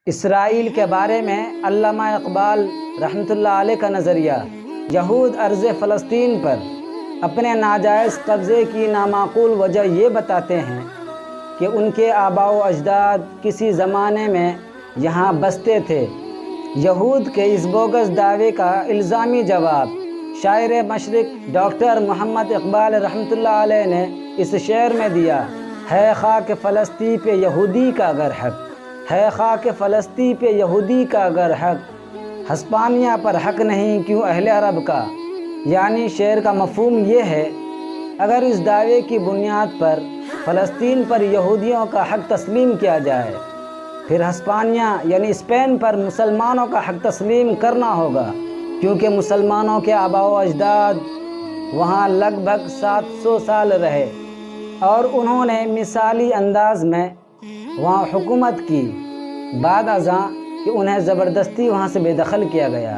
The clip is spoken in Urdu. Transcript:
اسرائیل کے بارے میں علامہ اقبال رحمۃ اللہ علیہ کا نظریہ: یہود ارض فلسطین پر اپنے ناجائز قبضے کی نامعقول وجہ یہ بتاتے ہیں کہ ان کے آباء و اجداد کسی زمانے میں یہاں بستے تھے۔ یہود کے اس بوگس دعوے کا الزامی جواب شاعر مشرق ڈاکٹر محمد اقبال رحمۃ اللہ علیہ نے اس شعر میں دیا: ہے خاک فلسطین پہ یہودی کا اگر حق، ہے خاک فلسطین پہ یہودی کا اگر حق، ہسپانیہ پر حق نہیں کیوں اہل عرب کا۔ یعنی شعر کا مفہوم یہ ہے، اگر اس دعوے کی بنیاد پر فلسطین پر یہودیوں کا حق تسلیم کیا جائے، پھر ہسپانیہ یعنی اسپین پر مسلمانوں کا حق تسلیم کرنا ہوگا، کیونکہ مسلمانوں کے آباء و اجداد وہاں لگ بھگ 700 سال رہے اور انہوں نے مثالی انداز میں وہاں حکومت کی، بعد ازاں کہ انہیں زبردستی وہاں سے بے دخل کیا گیا۔